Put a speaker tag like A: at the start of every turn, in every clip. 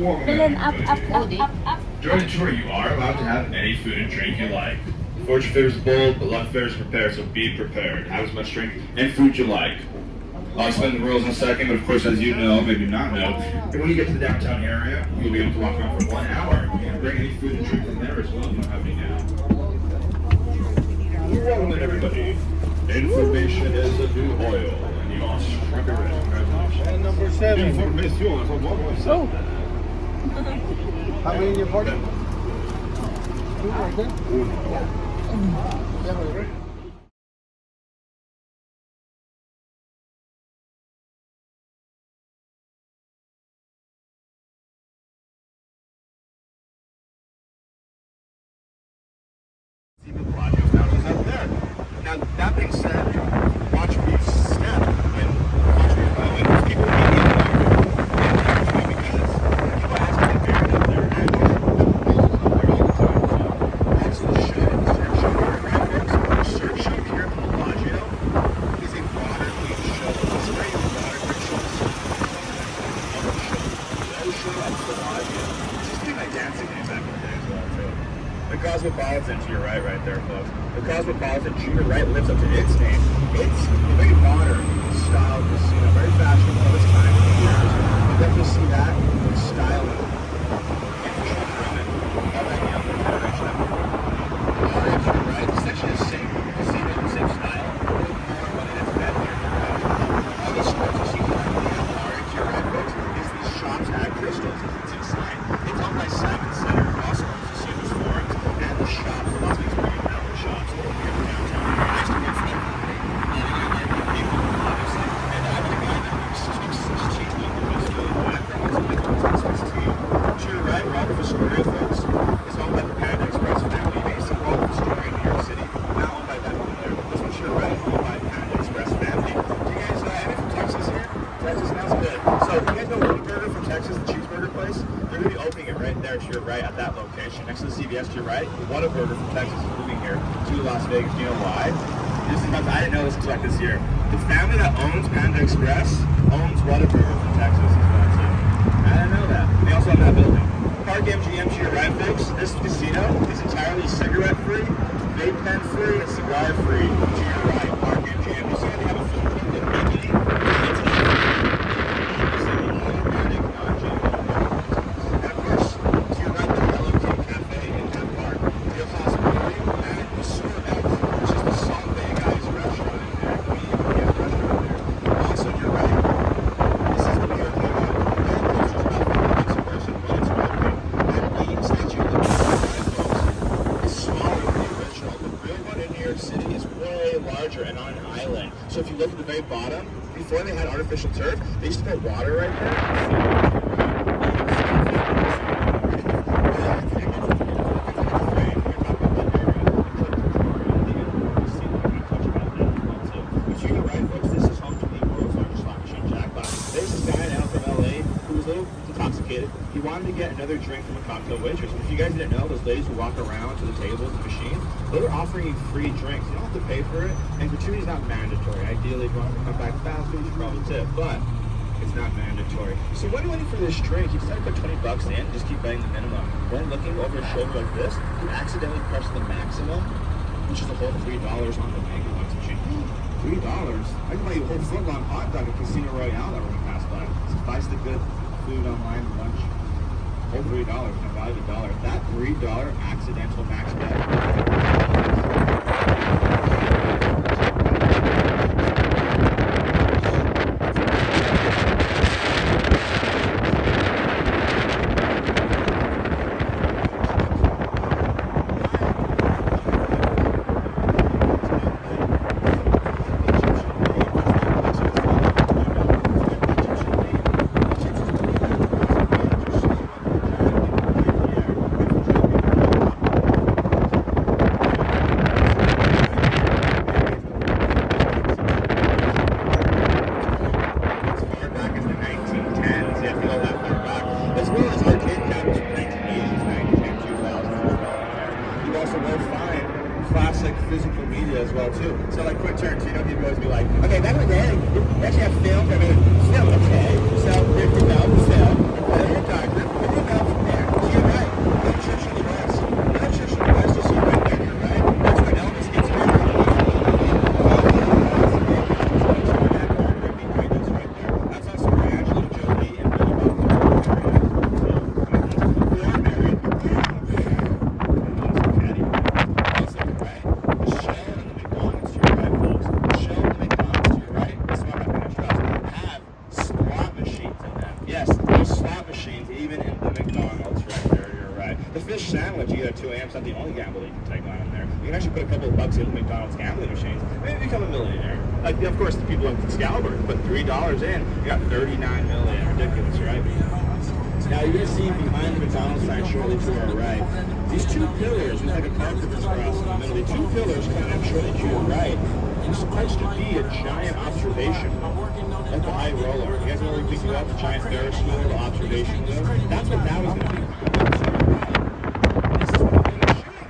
A: Dylan, up.
B: During the tour, you are allowed to have any food and drink you like. Fortune favors the bold, but luck favors prepared, so be prepared. Have as much drink and food you like. I'll explain the rules in a second, but of course, as you know, maybe not know, when you get to the downtown area, you'll be able to walk around for 1 hour. You can bring any food and drink from there as well. You don't have any now. Welcome in, everybody. Information is the new oil, and you must strike it.
C: And number 7.
B: Information is a one.
C: Oh. How many in your party? 2 right there? Yeah, right.
B: Now, that being said, watch me step when because people may be because people ask me to bury up there and that's the show. Search show here at the Bellagio is a modern show. It's a very modern show. No show at the Bellagio. Just do my dancing name back in the day as well, too. The Cosmopolitan to your right there, folks. The Cosmopolitan to your right lives up to its name. It's a very modern style casino, very fashionable of its time of the years. You definitely see that with style and children and all that younger generation. Or if you're right, it's actually the same casino, the same style, but it's better here. All these stores you see currently at to your right, folks, is these shops at Crystals. It's inside. It's owned by Simon Center, also owns the Caesars Forums, and the shops, the Las Vegas Marine Mountain shops here in downtown. I used to get some people, obviously, and I'm the guy that speaks such cheap English. To your right, Robert Astoria, folks, is owned by the Panda Express family, based in Robert Astoria, New York City, now owned by that one there. This one to your right, owned by Panda Express family. Do you guys have any from Texas here? Texas, sounds good. So, you guys know Whataburger from Texas, the cheeseburger place? They're going to be opening it right there to your right at that location. Next to the CVS to your right, Whataburger from Texas is moving here to Las Vegas. Do you know why? This is nuts. I didn't know this until like this year. The family that owns Panda Express owns Whataburger from Texas as well, too. I didn't know that. They also have that building. Park MGM to your right, folks. This casino is entirely cigarette-free, vape pen-free, and cigar-free. To your right, Park MGM. You see how they have a food court with Mickey? And on an island. So if you look at the very bottom, before they had artificial turf, they used to put water right there. He wanted to get another drink from a cocktail waitress. And if you guys didn't know, those ladies who walk around to the tables, the machine, they're offering you free drinks. You don't have to pay for it, and gratuity is not mandatory. Ideally, if you want to come back faster, you should probably tip, but it's not mandatory. So when you're waiting for this drink, you decide to put 20 bucks in, just keep paying the minimum. When looking over your shoulder like this, you accidentally press the maximum, which is a whole $3 on the Mega Bucks machine. $3? I can buy you a whole foot-long hot dog at Casino Royale that we're going to pass by. Suffice the good food online lunch. Whole $3, and value $1. That $3 accidental max bet. Physical media as well too. So like quick turns, you know, people always be like, okay, back in the day, we actually have film. I mean, film, okay. So there you go, film. Your doctor. McDonald's gambling machines, maybe become a millionaire. Like, of course, the people in Excalibur put $3 in, you got 39 million. Ridiculous, right? Now you're going to see behind the McDonald's sign shortly to our right, these two pillars, there's like a carpet that's crossed in the middle. The two pillars coming up shortly to your right is supposed to be a giant observation wheel at the high roller. You guys know where we pick you up, the giant Ferris wheel, the observation wheel? That's what that was going to be. This is what we're going to show you.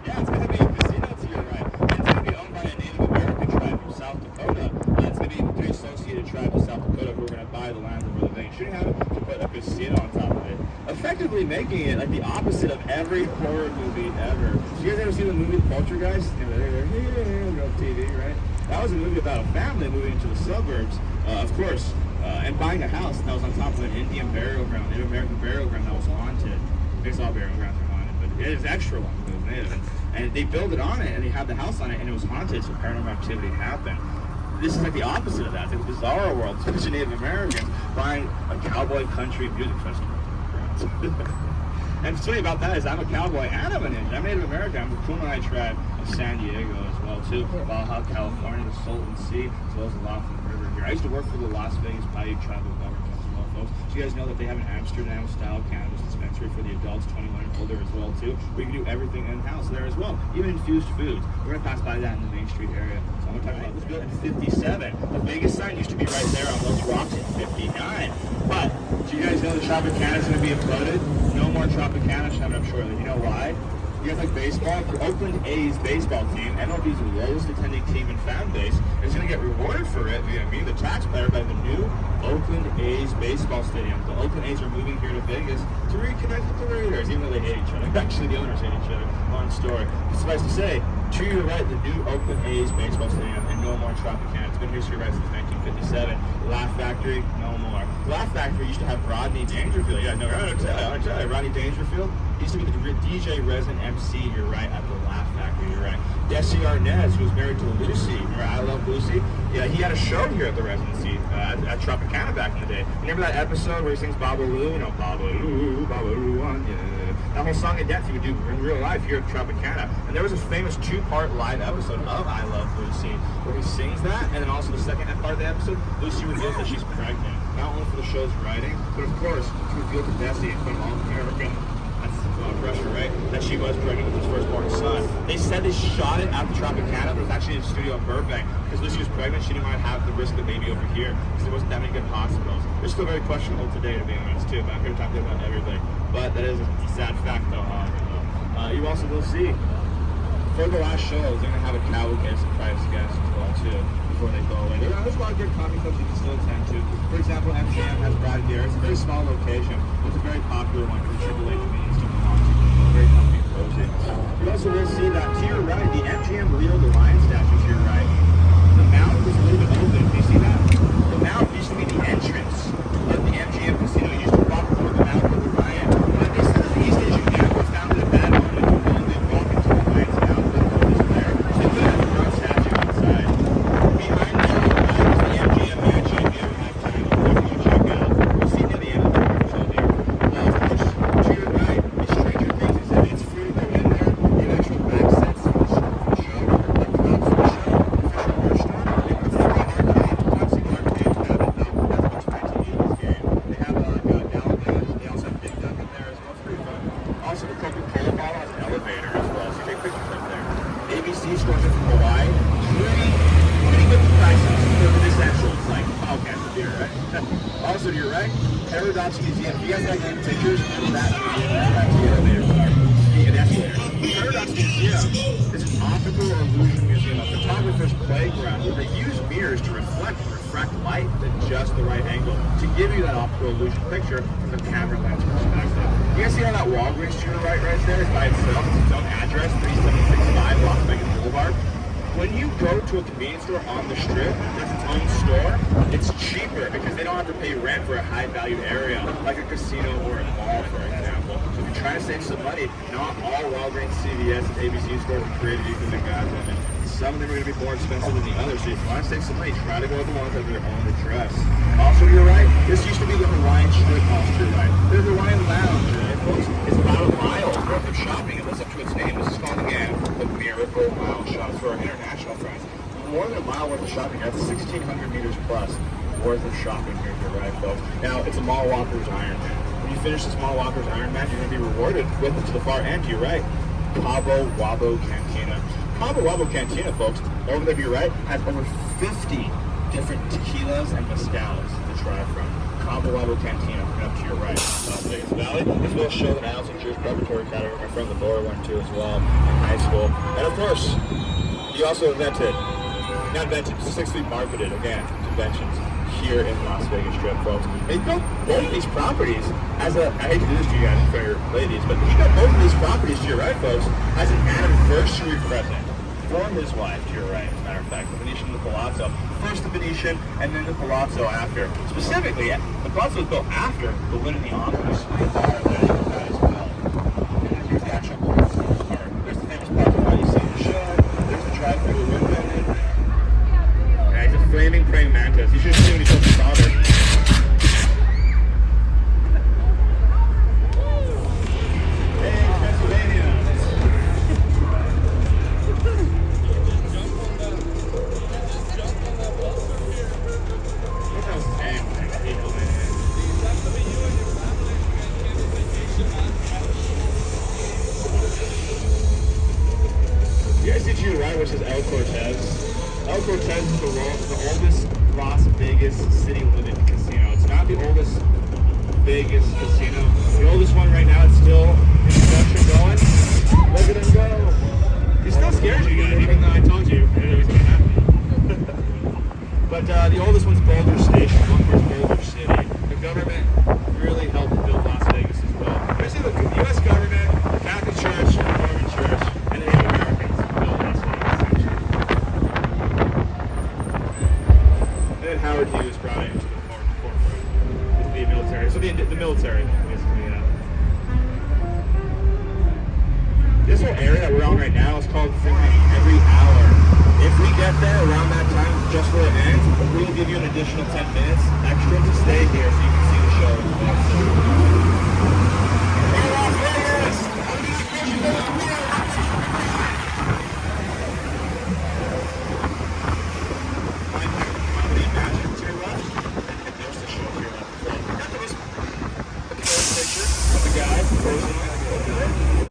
B: Yeah, it's going to be a casino to your right. It's going to be owned by a Native American tribe from South Dakota. It's going to be the three associated tribes of South Dakota who are going to buy the land over the vein. Shouldn't have to put a casino on top of it. Effectively making it like the opposite of every horror movie ever. You guys ever seen the movie Poltergeist? Real TV, right? That was a movie about a family moving into the suburbs, of course, and buying a house that was on top of an Indian burial ground, Native American burial ground that was haunted. Basically all burial grounds are haunted, but it is extra long it was native. And they built it on it, and they had the house on it, and it was haunted, so paranormal activity happened. This is like the opposite of that. It's like a bizarre world. It's a bunch of Native Americans buying a cowboy country music festival. And what's funny about that is I'm a cowboy and I'm a ninja. I'm Native American. I'm the Kumeyaay tribe of San Diego as well too. Baja, California, the Salton Sea, as well as the Laughlin River here. I used to work for the Las Vegas Bayou Tribal Government as well, folks. So you guys know that they have an Amsterdam-style cannabis dispensary for the adults 21 and older as well too. We can do everything in-house there as well, even infused foods. We're gonna pass by that in the Main Street area. So I'm gonna talk about it was built in '57. The biggest sign used to be right there on those rocks in '59. But do you guys know the Tropicana is going to be imploded? No more Tropicana coming up shortly. You know why? You guys like baseball? The Oakland A's baseball team, MLB's lowest attending team and fan base, is going to get rewarded for it via me, the taxpayer, by the new Oakland A's baseball stadium. The Oakland A's are moving here to Vegas to reconnect with the Raiders, even though they hate each other. Actually, the owners hate each other. Long story. Suffice to say, to your right, the new Oakland A's baseball stadium, and no more Tropicana. It's been here to your right since 1957. Laugh Factory, no more. Laugh Factory used to have Rodney Dangerfield. Yeah, no, I tell you, Rodney Dangerfield used to be the DJ resident MC. You're right at the Laugh Factory. You're right. Desi Arnaz, who was married to Lucy. Remember I Love Lucy? Yeah, he had a show here at the residency at Tropicana back in the day. Remember that episode where he sings Babalu? You know, Babalu, Babalu, yeah. That whole song and dance he would do in real life here at Tropicana. And there was a famous two-part live episode of I Love Lucy where he sings that, and then also the second part of the episode, Lucy reveals that she's pregnant. Not only for the show's writing, but of course, to reveal to Desi in front of all America, that's a lot of pressure, right? That she was pregnant with his firstborn son. They said they shot it at the Tropicana, but it was actually in the studio in Burbank. Because Lucy was pregnant, she didn't want to have the risk of the baby over here, because there wasn't that many good hospitals. They're still very questionable today, to be honest, too, but I'm here to talk to you about everything. But that is a sad fact, though. You also will see, for the last show, they're going to have a cavalcade of surprise guests as well, too, before they go away. There's a lot of good coffee clubs you can still attend to. For example, MGM has Brad Garrett. It's a very small location. It's a very popular one for AAA convenience to belong to. Very comfy and cozy. You also will see that to your right, the MGM Leo the Lion statue to your right. The mouth is a little bit open. Do you see that? The mouth used to be the entrance of the MGM casino. You used to walk through the mouth of the lion. But they said that the East Asian Gambler found it a bad moment to willingly walk into the lion's mouth when the gold is there. So they put it as a bronze statue inside. Behind there, is the MGM mansion. If you ever have time, you check out. We'll see near the end of the commercial here. Of course, to your right, is Stranger Things exhibits. Free to go in there. They have actual back sets for the show. The props for the show. Official merch store. They put free arcade. Toxic arcade cabinet. That's a bunch of 1980s game. They have Galaga. They also have Big Duck in there as well. It's pretty fun. Also, the Coca-Cola bottle has an elevator as well, so you take pictures up there. ABC stores in Hawaii. Pretty good prices for the essentials, like bottle cans of beer, right? Also, to your right, Paradox Museum. You guys like taking pictures of that museum? That's the elevator. The escalator. The Paradox Museum is an optical illusion museum, a photographer's playground where they use mirrors to reflect and refract light at just the right angle to give you that optical illusion picture from the camera lens perspective. You guys see how that Walgreens to your right there is by itself? It's its own address, 3765 Las Vegas Boulevard. When you go to a convenience store on the strip that's its own store, it's cheaper because they don't have to pay rent for a high-valued area like a casino or a mall, for example. So if you're trying to save some money, not all Walgreens, CVS, and ABC stores are created equal to God's image. Some of them are going to be more expensive than the others, so if you want to save some money, try to go with the ones that have their own address. Also to your right, this used to be the Hawaiian Strip Mall to your right. There's the Hawaiian Lounge, right? folks, is about a mile worth of shopping. It lives up to its name. This is called, again, the Miracle Mile Shops for our international friends. More than a mile worth of shopping. That's 1,600 meters plus worth of shopping here, you're right, folks. Now, it's a Mall Walker's Ironman. When you finish this Mall Walker's Ironman, you're going to be rewarded with it to the far end, to your right. Cabo Wabo Cantina. Cabo Wabo Cantina, folks, over there to your right, has over 50 different tequilas and mezcals to try from. Cabo Wabo Cantina, up to your right. Vegas Valley, as well as Sheldon Isles and Jewish Preparatory Academy, my friend Laura went to as well in high school. And of course, he also successfully marketed, again, conventions here in Las Vegas Strip, folks. He built both of these properties as a, I hate to do this to you guys in front of your ladies, but he got both of these properties to your right, folks, as an anniversary present for his wife to your right, as a matter of fact, the Venetian and the Palazzo. First the Venetian, and then the Palazzo after. Specifically, the Palazzo was built after the win in the Honors as well. And here's the actual part. There's the famous parking lot you see in the show. There's the drive-through window. Yeah, he's a flaming praying mantis. You should have seen when he told his father. Hey, Pennsylvania. You guys see to your right, which is El Cortez. El Cortez is the oldest Las Vegas city limit casino. It's not the oldest Vegas casino. The oldest one right now, it's still in production going. Look at him go. He still scares you guys, even though I told you it was going to happen. But the oldest one's